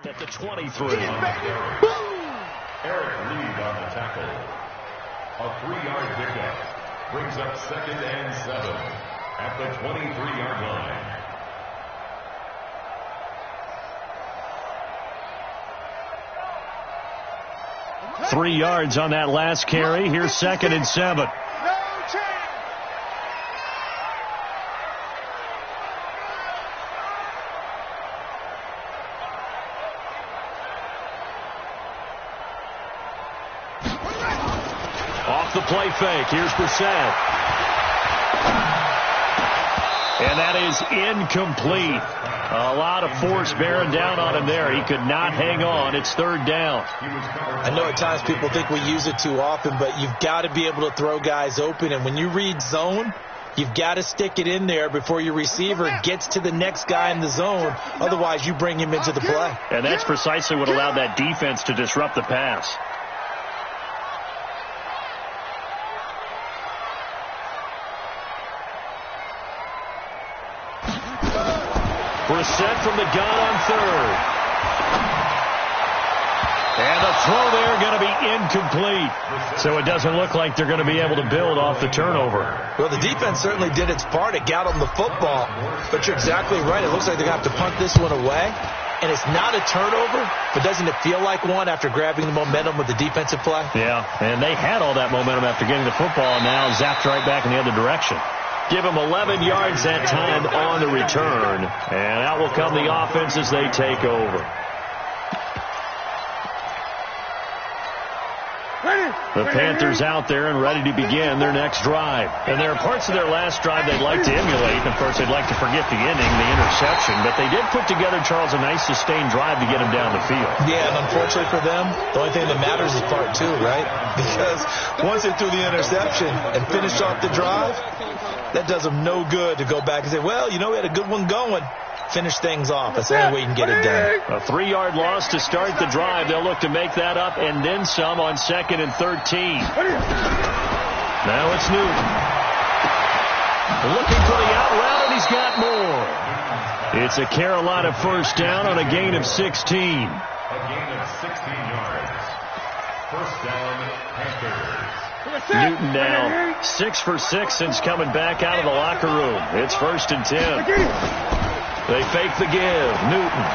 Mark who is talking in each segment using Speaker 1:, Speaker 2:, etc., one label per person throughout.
Speaker 1: At the 23.
Speaker 2: Eric lead on the tackle. A 3-yard pickup brings up 2nd and 7 at the 23-yard line.
Speaker 1: Three yards on that last carry. Here's 2nd and 7. Off the play fake. Here's Brissett. And that is incomplete. A lot of force bearing down on him there. He could not hang on. It's 3rd down.
Speaker 3: I know at times people think we use it too often, but you've got to be able to throw guys open. And when you read zone, you've got to stick it in there before your receiver gets to the next guy in the zone. Otherwise, you bring him into the play.
Speaker 1: And that's precisely what allowed that defense to disrupt the pass. Brissett from the gun on 3rd. And the throw there going to be incomplete. So it doesn't look like they're going to be able to build off the turnover.
Speaker 3: Well, the defense certainly did its part. It got on the football. But you're exactly right. It looks like they're going to have to punt this one away. And it's not a turnover, but doesn't it feel like one after grabbing the momentum with the defensive play?
Speaker 1: Yeah, and they had all that momentum after getting the football, and now zapped right back in the other direction. Give them 11 yards that time on the return. And out will come the offense as they take over. The Panthers out there and ready to begin their next drive. And there are parts of their last drive they'd like to emulate. And, of course, they'd like to forget the ending, the interception. But they did put together, Charles, a nice sustained drive to get them down the field.
Speaker 3: Yeah, and unfortunately for them, the only thing that matters is part 2, right? Because once they threw the interception and finished off the drive, that does them no good to go back and say, well, you know, we had a good one going. Finish things off. That's the only way you can get it done.
Speaker 1: A 3-yard loss to start the drive. They'll look to make that up and then some on 2nd and 13. Now it's Newton. Looking for the out route, and he's got more. It's a Carolina first down on a gain of 16.
Speaker 2: A gain of 16 yards. First down, Panthers.
Speaker 1: Newton now 6 for 6 since coming back out of the locker room. It's 1st and 10. They fake the give. Newton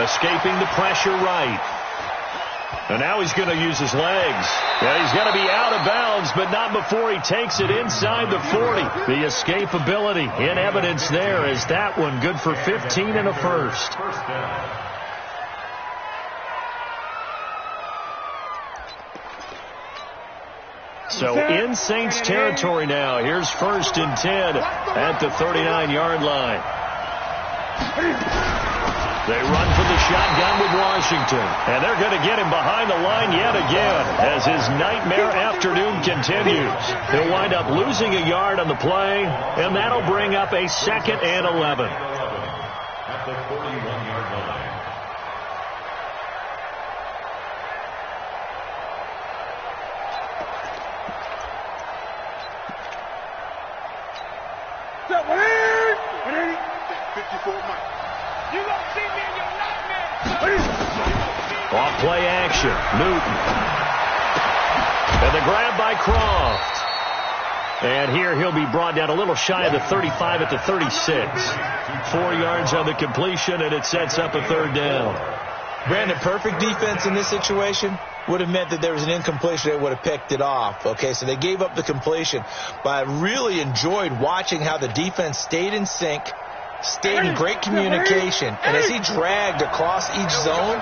Speaker 1: escaping the pressure right. And now he's going to use his legs. And he's going to be out of bounds, but not before he takes it inside the 40. The escapability in evidence there is that one good for 15 and a first.
Speaker 2: First down.
Speaker 1: So in Saints territory now. Here's 1st and 10 at the 39-yard line. They run for the shotgun with Washington. And they're going to get him behind the line yet again as his nightmare afternoon continues. He'll wind up losing a yard on the play, and that'll bring up a 2nd and 11.
Speaker 2: At the 41-yard line.
Speaker 1: Off play action. Newton. And the grab by Croft. And here he'll be brought down a little shy of the 35 at the 36. 4 yards on the completion, and it sets up a 3rd down.
Speaker 3: Brandon, perfect defense in this situation would have meant that there was an incompletion. They would have picked it off. Okay, so they gave up the completion. But I really enjoyed watching how the defense stayed in sync, stayed in great communication. And as he dragged across each zone,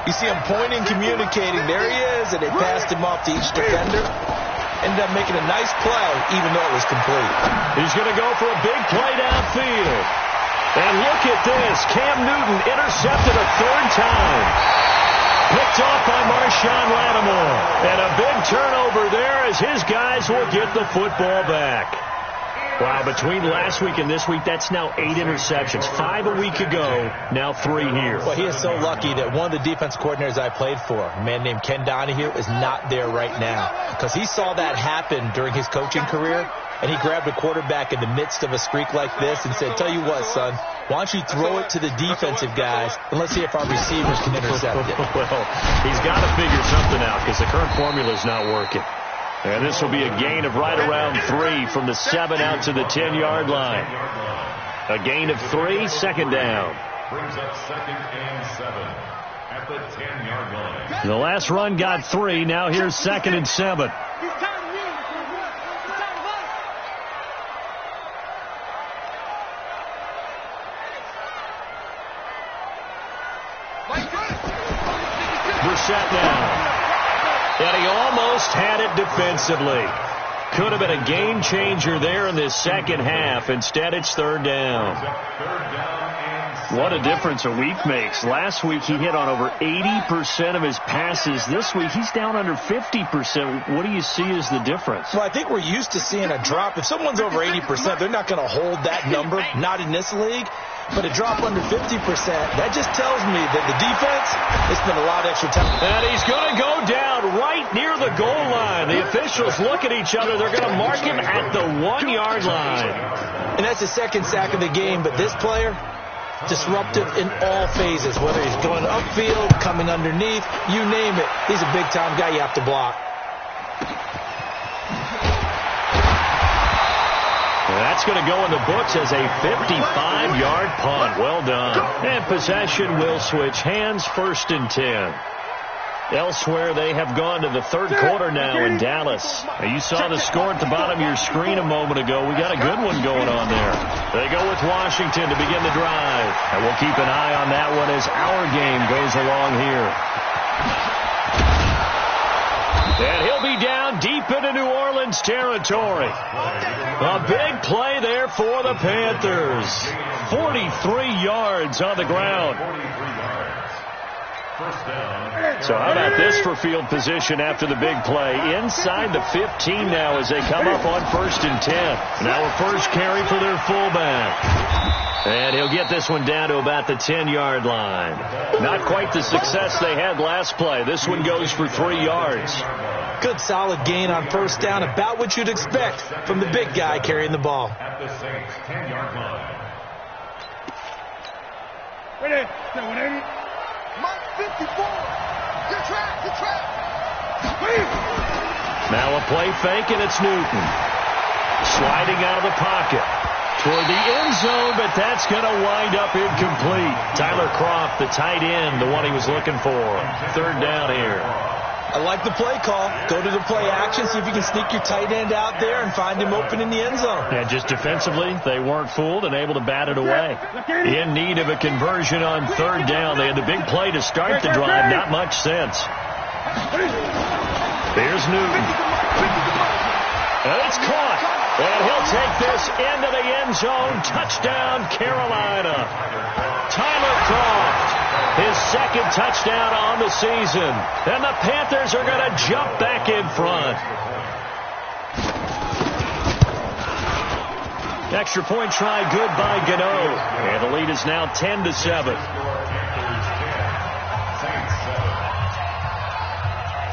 Speaker 3: you see him pointing, communicating. There he is, and they passed him off to each defender. Ended up making a nice play, even though it was complete.
Speaker 1: He's going to go for a big play downfield. And look at this. Cam Newton intercepted a 3rd time. Picked off by Marshawn Lattimore. And a big turnover there as his guys will get the football back. Wow, between last week and this week, that's now 8 interceptions. 5 a week ago, now 3 here.
Speaker 3: Well, he is so lucky that one of the defense coordinators I played for, a man named Ken Donahue, is not there right now. Because he saw that happen during his coaching career, and he grabbed a quarterback in the midst of a streak like this and said, tell you what, son, why don't you throw it to the defensive guys, and let's see if our receivers can intercept it.
Speaker 1: Well, he's got to figure something out because the current formula is not working. And this will be a gain of right around 3 from the 7 out to the 10-yard line. A gain of 3, second down.
Speaker 2: Brings up 2nd and 7 at the 10-yard line.
Speaker 1: The last run got 3. Now here's 2nd and 7. Brissett now. And he almost had it defensively. Could have been a game changer there in this second half. Instead, it's 3rd down. What a difference a week makes. Last week, he hit on over 80% of his passes. This week, he's down under 50%. What do you see as the difference?
Speaker 3: Well, I think we're used to seeing a drop. If someone's over 80%, they're not going to hold that number, not in this league. But a drop under 50%, that just tells me that the defense has spent a lot of extra time.
Speaker 1: And he's going to go down right near the goal line. The officials look at each other. They're going to mark him at the 1-yard line.
Speaker 3: And that's the second sack of the game. But this player, disruptive in all phases, whether he's going upfield, coming underneath, you name it. He's a big-time guy you have to block.
Speaker 1: That's going to go in the books as a 55-yard punt. Well done. And possession will switch hands, 1st and 10. Elsewhere, they have gone to the 3rd quarter now in Dallas. Now, you saw the score at the bottom of your screen a moment ago. We got a good one going on there. They go with Washington to begin the drive. And we'll keep an eye on that one as our game goes along here. And he'll be down deep into New Orleans territory. A big play there for the Panthers. 43 yards on the ground. So how about this for field position after the big play? Inside the 15 now as they come up on 1st and 10. Now a first carry for their fullback. And he'll get this one down to about the 10-yard line. Not quite the success they had last play. This one goes for 3 yards.
Speaker 3: Good solid gain on 1st down, about what you'd expect from the big guy carrying the ball.
Speaker 2: At the Saints 10-yard line.
Speaker 4: Ready? Mark 54. Good track.
Speaker 1: Now a play fake, and it's Newton. Sliding out of the pocket toward the end zone, but that's going to wind up incomplete. Tyler Kroft, the tight end, the one he was looking for. 3rd down here.
Speaker 3: I like the play call. Go to the play action, see if you can sneak your tight end out there and find him open in the end zone.
Speaker 1: Yeah, just defensively, they weren't fooled and able to bat it away. In need of a conversion on 3rd down. They had the big play to start the drive. Not much sense. Here's Newton. And it's caught. And he'll take this into the end zone. Touchdown, Carolina. Tyler Kroft. His 2nd touchdown on the season. And the Panthers are going to jump back in front. Extra point try good by Gano. And the lead is now 10-7.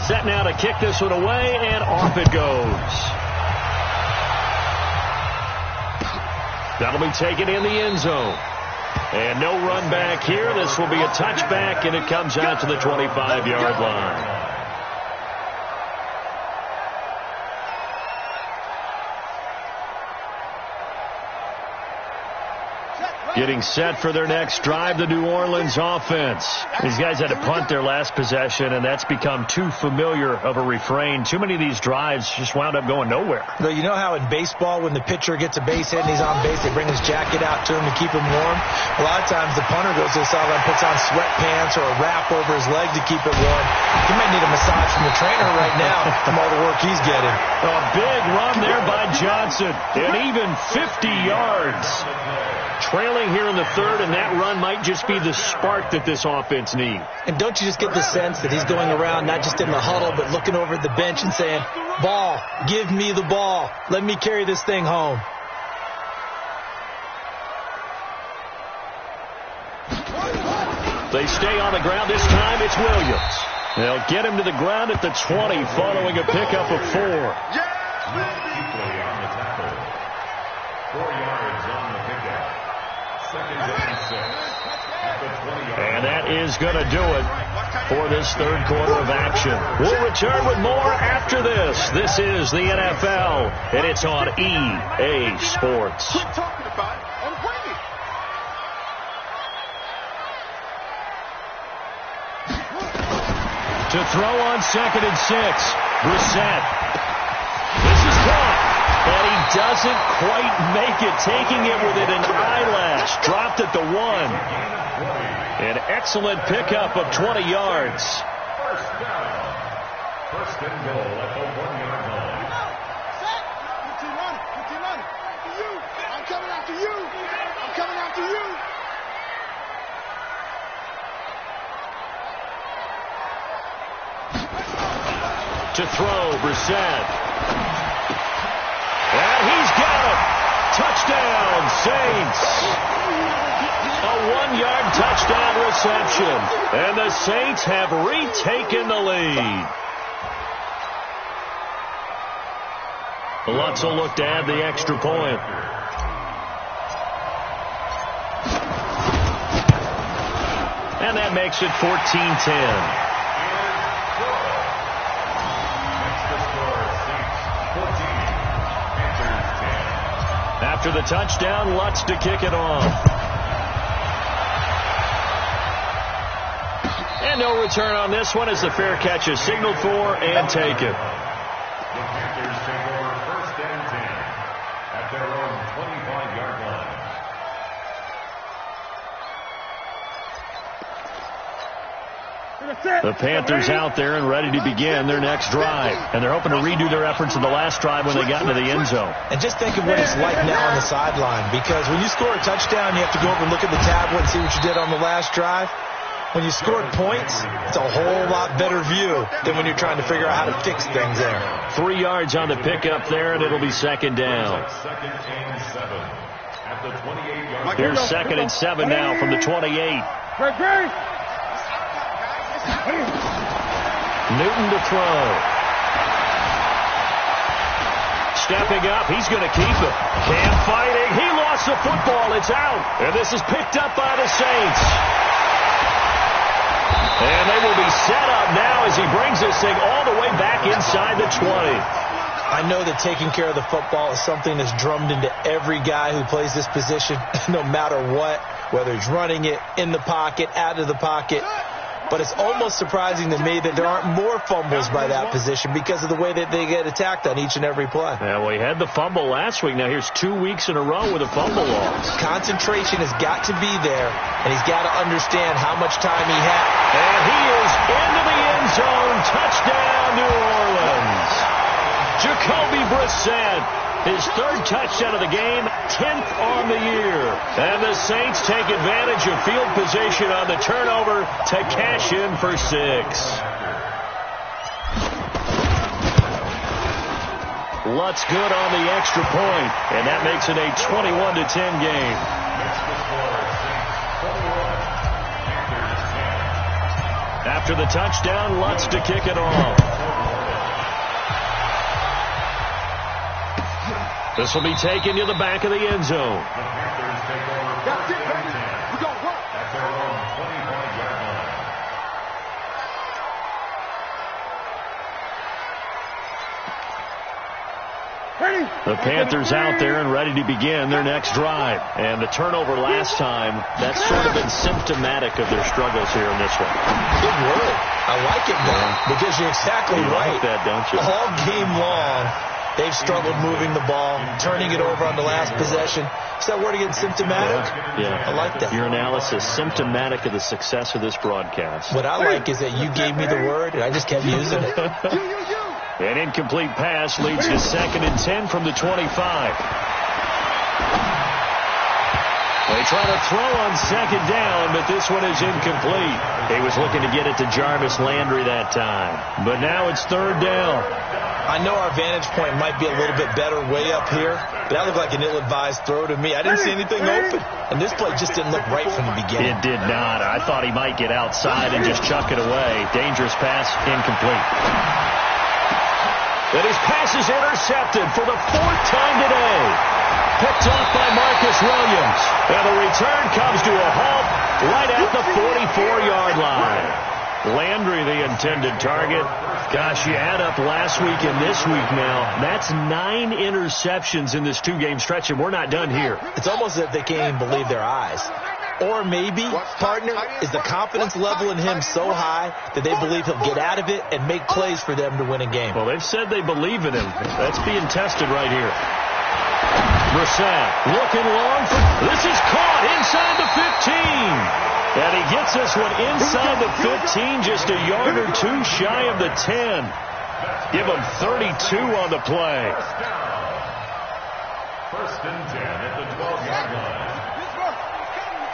Speaker 1: Set now to kick this one away, and off it goes. That'll be taken in the end zone. And no run back here. This will be a touchback, and it comes out to the 25-yard line. Getting set for their next drive, the New Orleans offense. These guys had to punt their last possession, and that's become too familiar of a refrain. Too many of these drives just wound up going nowhere.
Speaker 3: Well, you know how in baseball, when the pitcher gets a base hit and he's on base, they bring his jacket out to him to keep him warm? A lot of times the punter goes to the sideline, puts on sweatpants or a wrap over his leg to keep it warm. He might need a massage from the trainer right now from all the work he's getting.
Speaker 1: A big run there by Johnson, and even 50 yards. Trailing here in the 3rd, and that run might just be the spark that this offense needs.
Speaker 3: And don't you just get the sense that he's going around not just in the huddle, but looking over at the bench and saying, ball, give me the ball. Let me carry this thing home.
Speaker 1: They stay on the ground. This time it's Williams. They'll get him to the ground at the 20 following a pickup of 4.
Speaker 2: Equally on the tackle. 4 yards on the pickup. Second and 6 at the 20-yard line.
Speaker 1: And that is going to do it for this third quarter of action. We'll return with more after this. This is the NFL, and it's on EA Sports.
Speaker 4: Quit talking about it and bring it.
Speaker 1: To throw on 2nd and 6. Brissett. This is caught. And he doesn't quite make it, taking it within an eyelash. Dropped at the 1. An excellent pickup of 20 yards.
Speaker 2: First down. First and goal at the 1-yard line.
Speaker 4: Set. Put your run. Put your run. After you. I'm coming after you. I'm coming after you.
Speaker 1: To throw, Brissett. And he's got it. Touchdown, Saints. A 1-yard touchdown reception. And the Saints have retaken the lead. Lutz will look to add the extra point. And that makes it 14-10. After the touchdown, Lutz to kick it off. And no return on this one as the fair catch is signaled for and taken.
Speaker 2: The Panthers take over first and 10 at their own 25-yard line.
Speaker 1: The Panthers out there and ready to begin their next drive. And they're hoping to redo their efforts in the last drive when they got into the end zone.
Speaker 3: And just think of what it's like now on the sideline, because when you score a touchdown, you have to go over and look at the tablet and see what you did on the last drive. When you scored points, it's a whole lot better view than when you're trying to figure out how to fix things there.
Speaker 1: 3 yards on the pickup there, and it'll be second down.
Speaker 2: Second and 7 at the 28-yard line.
Speaker 1: Here's second and 7 now from the 28. Newton to throw. Stepping up, he's going to keep it. Cam fighting, he lost the football, it's out. And this is picked up by the Saints. And they will be set up now as he brings this thing all the way back inside the 20.
Speaker 3: I know that taking care of the football is something that's drummed into every guy who plays this position, no matter what, whether he's running it, in the pocket, out of the pocket. But it's almost surprising to me that there aren't more fumbles by that position because of the way that they get attacked on each and every play.
Speaker 1: Yeah, well, he had the fumble last week. Now here's 2 weeks in a row with a fumble loss.
Speaker 3: Concentration has got to be there, and he's got to understand how much time he has.
Speaker 1: And he is into the end zone. Touchdown, New Orleans. Jacoby Brissett, his third touchdown of the game, 10th on the year. And the Saints take advantage of field position on the turnover to cash in for 6. Lutz good on the extra point, and that makes it a 21-10 game. After the touchdown, Lutz to kick it off. This will be taken to the back of the end zone.
Speaker 2: The Panthers take over first and 10 at their own 25-yard line.
Speaker 1: The Panthers out there and ready to begin their next drive. And the turnover last time, that's sort of been symptomatic of their struggles here in this one.
Speaker 3: Good word. I like it, man, because you're exactly right.
Speaker 1: You like that, don't you?
Speaker 3: All game long, they've struggled moving the ball, turning it over on the last possession. Is that word again, symptomatic?
Speaker 1: Yeah.
Speaker 3: I like that.
Speaker 1: Your analysis, symptomatic of the success of this broadcast.
Speaker 3: What I like is that you gave me the word, and I just kept using it.
Speaker 1: An incomplete pass leads to second and 10 from the 25. They try to throw on second down, but this one is incomplete. He was looking to get it to Jarvis Landry that time. But now it's third down.
Speaker 3: I know our vantage point might be a little bit better way up here, but that looked like an ill-advised throw to me. I didn't see anything open, and this play just didn't look right from the beginning.
Speaker 1: It did not. I thought he might get outside and just chuck it away. Dangerous pass, incomplete. And his pass is intercepted for the 4th time today. Picked off by Marcus Williams. And the return comes to a halt right at the 44-yard line. Landry, the intended target. Gosh, you add up last week and this week now. That's 9 interceptions in this 2-game stretch, and we're not done here.
Speaker 3: It's almost as if they can't even believe their eyes. Or maybe, partner, is the confidence level in him so high that they believe he'll get out of it and make plays for them to win a game.
Speaker 1: Well, they've said they believe in him. That's being tested right here. Brissett looking long for... This is caught inside the 15. And he gets this one inside the 15, just a yard or 2 shy of the 10. Give him 32 on the play.
Speaker 2: First and 10 at the 12-yard line.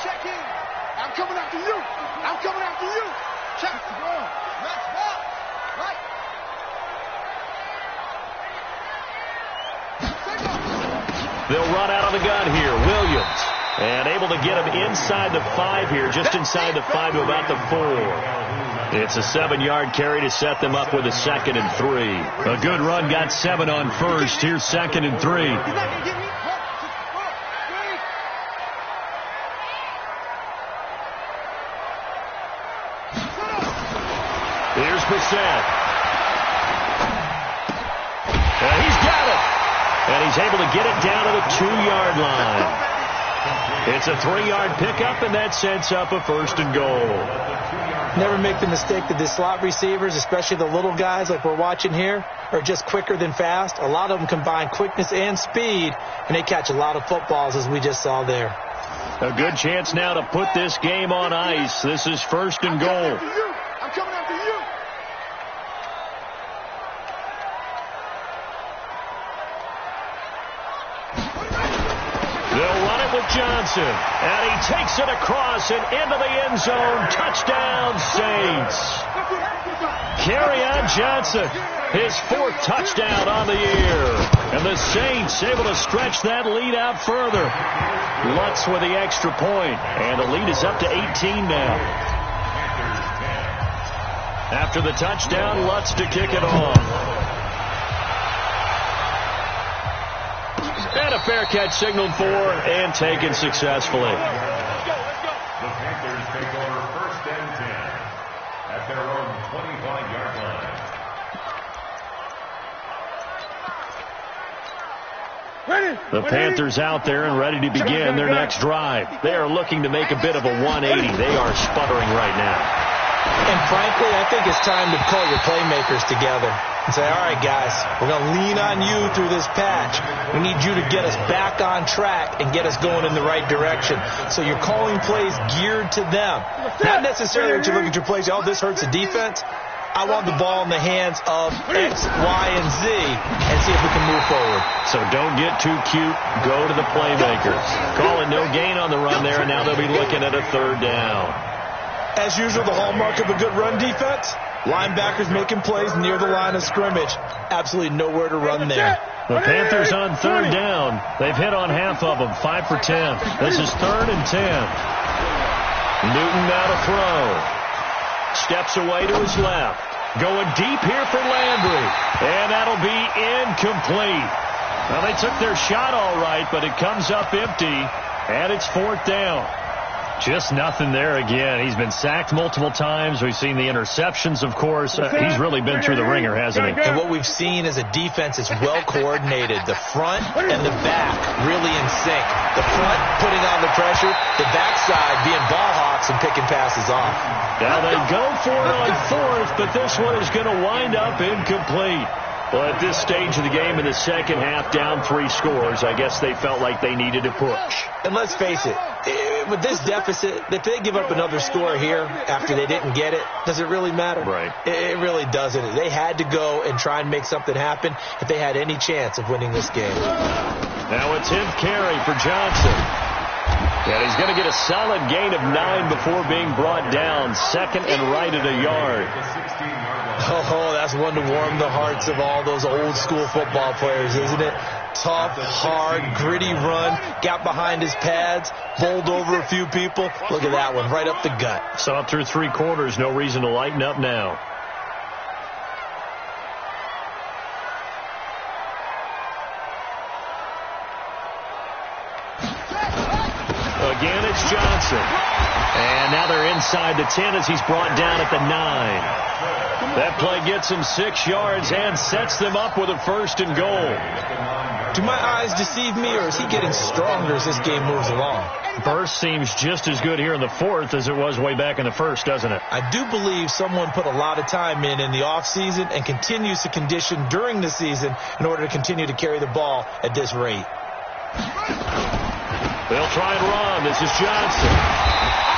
Speaker 4: Check in. I'm coming after you. I'm coming after you. Check. Let's walk. Right.
Speaker 1: They'll run out of the gun here. Williams. And able to get him inside the 5 here, just inside the 5 to about the 4. It's a 7-yard carry to set them up with a 2nd and 3. A good run, got 7 on first. Here's 2nd and 3. Here's Brissett. And he's got it. And he's able to get it down to the 2-yard line. It's a 3-yard pickup, and that sets up a 1st and goal.
Speaker 3: Never make the mistake that the slot receivers, especially the little guys like we're watching here, are just quicker than fast. A lot of them combine quickness and speed, and they catch a lot of footballs, as we just saw there.
Speaker 1: A good chance now to put this game on ice. This is 1st and goal.
Speaker 4: I'm coming after you.
Speaker 1: They'll run it with Johnson, and he takes it across and into the end zone. Touchdown, Saints. Kerryon Johnson, his 4th touchdown on the year. And the Saints able to stretch that lead out further. Lutz with the extra point, and the lead is up to 18 now. After the touchdown, Lutz to kick it off. And a fair catch signaled for and taken successfully.
Speaker 2: The Panthers take over 1st and 10 at their own 25-yard line.
Speaker 1: The Panthers out there and ready to begin their next drive. They are looking to make a bit of a 180. They are sputtering right now.
Speaker 3: And frankly, I think it's time to call your playmakers together and say, all right, guys, we're going to lean on you through this patch. We need you to get us back on track and get us going in the right direction. So you're calling plays geared to them. Not necessarily that you look at your plays, oh, this hurts the defense. I want the ball in the hands of X, Y, and Z and see if we can move forward.
Speaker 1: So don't get too cute. Go to the playmakers. Calling no gain on the run there, and now they'll be looking at a 3rd down.
Speaker 3: As usual, the hallmark of a good run defense, linebackers making plays near the line of scrimmage. Absolutely nowhere to run there.
Speaker 1: The Panthers on 3rd down. They've hit on half of them, 5 for 10. This is 3rd and 10. Newton now to throw. Steps away to his left. Going deep here for Landry. And that'll be incomplete. Well, they took their shot all right, but it comes up empty. And it's 4th down. Just nothing there again. He's been sacked multiple times. We've seen the interceptions, of course. He's really been through the ringer, hasn't he?
Speaker 3: And what we've seen is a defense that's well coordinated. The front and the back really in sync. The front putting on the pressure, the backside being ball hawks and picking passes off.
Speaker 1: Now they go for it on 4th, but this one is going to wind up incomplete. Well, at this stage of the game in the second half, down 3 scores, I guess they felt like they needed to push.
Speaker 3: And let's face it, with this deficit, if they give up another score here after they didn't get it, does it really matter?
Speaker 1: Right.
Speaker 3: It really doesn't. They had to go and try and make something happen if they had any chance of winning this game.
Speaker 1: Now a 10th carry for Johnson. And he's going to get a solid gain of 9 before being brought down. Second and right at a yard.
Speaker 3: Oh, that's one to warm the hearts of all those old school football players, isn't it? Tough, hard, gritty run, got behind his pads, bowled over a few people. Look at that one, right up the gut.
Speaker 1: Saw through 3 quarters, no reason to lighten up now. Again, it's Johnson. And now they're inside the 10 as he's brought down at the 9. That play gets him 6 yards and sets them up with a 1st and goal.
Speaker 3: Do my eyes deceive me, or is he getting stronger as this game moves along?
Speaker 1: Burst seems just as good here in the 4th as it was way back in the 1st, doesn't it?
Speaker 3: I do believe someone put a lot of time in the offseason and continues to condition during the season in order to continue to carry the ball at this rate.
Speaker 1: They'll try and run. This is Johnson.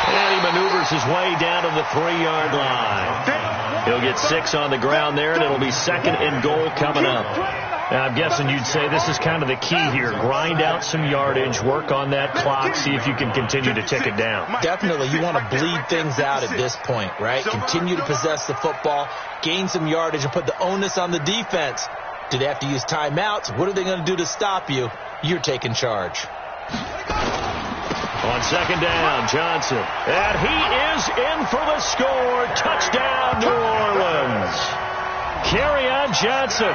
Speaker 1: And he maneuvers his way down to the 3-yard line. He'll get 6 on the ground there, and it'll be 2nd and goal coming up. Now, I'm guessing you'd say this is kind of the key here. Grind out some yardage, work on that clock, see if you can continue to tick it down.
Speaker 3: Definitely. You want to bleed things out at this point, right? Continue to possess the football, gain some yardage, and put the onus on the defense. Do they have to use timeouts? What are they going to do to stop you? You're taking charge.
Speaker 1: On 2nd down, Johnson. And he is in for the score. Touchdown, New Orleans. Kerryon Johnson,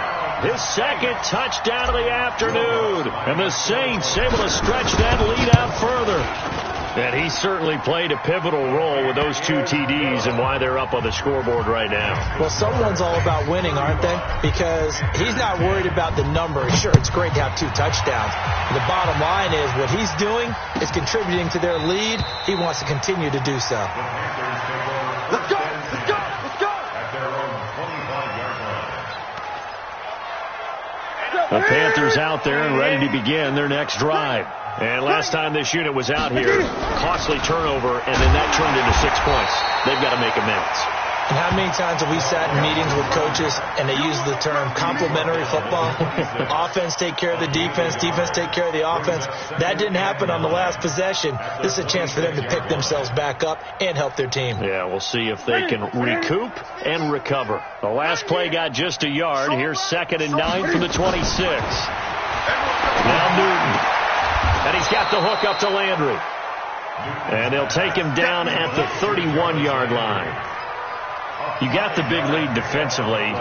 Speaker 1: his 2nd touchdown of the afternoon. And the Saints able to stretch that lead out further. And he certainly played a pivotal role with those 2 TDs and why they're up on the scoreboard right now.
Speaker 3: Well, someone's all about winning, aren't they? Because he's not worried about the number. Sure, it's great to have 2 touchdowns. But the bottom line is what he's doing is contributing to their lead. He wants to continue to do so.
Speaker 4: Let's go! Let's go! Let's go!
Speaker 2: At their own 25-yard line.
Speaker 1: The Panthers out there and ready to begin their next drive. And last time this unit was out here, costly turnover, and then that turned into 6 points. They've got to make amends.
Speaker 3: And how many times have we sat in meetings with coaches and they use the term complementary football? Offense take care of the defense, defense take care of the offense. That didn't happen on the last possession. This is a chance for them to pick themselves back up and help their team.
Speaker 1: Yeah, we'll see if they can recoup and recover. The last play got just a yard. Here's 2nd and 9 from the 26. Now Newton. And he's got the hook up to Landry. And they'll take him down at the 31-yard line. You got the big lead defensively,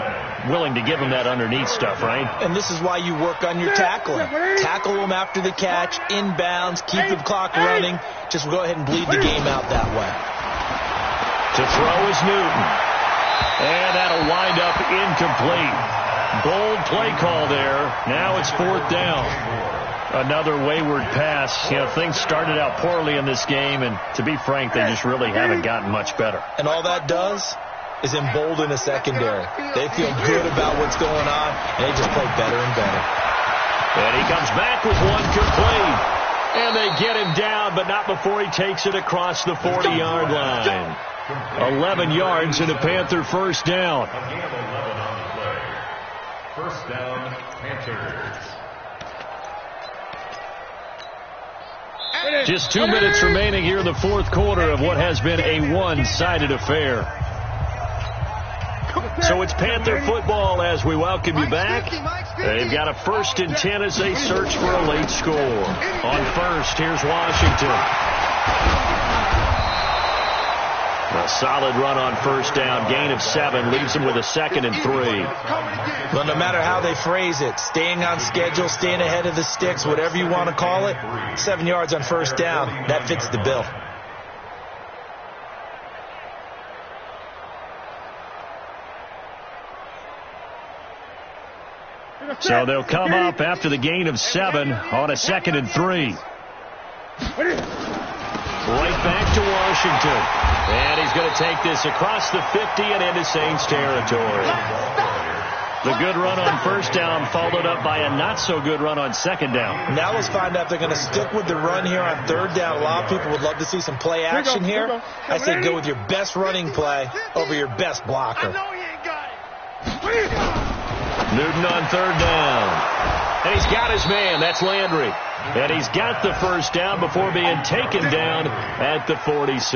Speaker 1: willing to give him that underneath stuff, right?
Speaker 3: And this is why you work on your tackling. Tackle them after the catch, inbounds, keep the clock running. Just go ahead and bleed the game out that way.
Speaker 1: To throw is Newton. And that'll wind up incomplete. Bold play call there. Now it's 4th down. Another wayward pass. You know, things started out poorly in this game, and to be frank, they just really haven't gotten much better.
Speaker 3: And all that does is embolden a secondary. They feel good about what's going on, and they just play better and better.
Speaker 1: And he comes back with one complete. And they get him down, but not before he takes it across the 40-yard line. 11 yards and a Panther 1st down.
Speaker 2: A gain of 11 on the play. 1st down, Panthers.
Speaker 1: Just 2 minutes remaining here in the 4th quarter of what has been a one-sided affair. So it's Panther football as we welcome you back. They've got a 1st and 10 as they search for a late score. On 1st, here's Washington. A solid run on 1st down. Gain of 7 leaves them with a 2nd and 3.
Speaker 3: Well, no matter how they phrase it, staying on schedule, staying ahead of the sticks, whatever you want to call it, 7 yards on 1st down, that fits the bill.
Speaker 1: So they'll come up after the gain of 7 on a 2nd and 3. Right back to Washington. And he's going to take this across the 50 and into Saints territory. The good run on 1st down followed up by a not-so-good run on 2nd down.
Speaker 3: Now let's find out if they're going to stick with the run here on 3rd down. A lot of people would love to see some play action here. I say go with your best running play over your best blocker.
Speaker 1: Newton on 3rd down. And he's got his man. That's Landry. And he's got the first down before being taken down at the 46.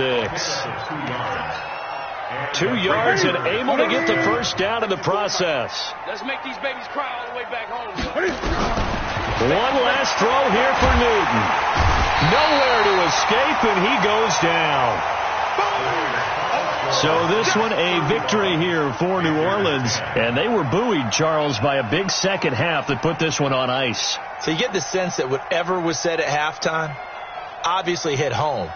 Speaker 1: 2 yards and able to get the first down in the process.
Speaker 5: Let's make these babies cry all the way back home.
Speaker 1: One last throw here for Newton. Nowhere to escape, and he goes down. So this one a victory here for New Orleans. And they were buoyed, Charles, by a big second half that put this one on ice.
Speaker 3: So you get the sense that whatever was said at halftime obviously hit home.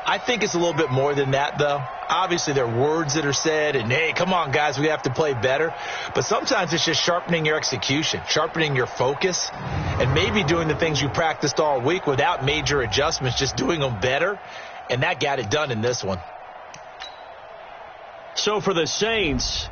Speaker 3: I think it's a little bit more than that, though. Obviously, there are words that are said, and, hey, come on, guys, we have to play better. But sometimes it's just sharpening your execution, sharpening your focus, and maybe doing the things you practiced all week without major adjustments, just doing them better. And that got it done in this one.
Speaker 1: So for the Saints,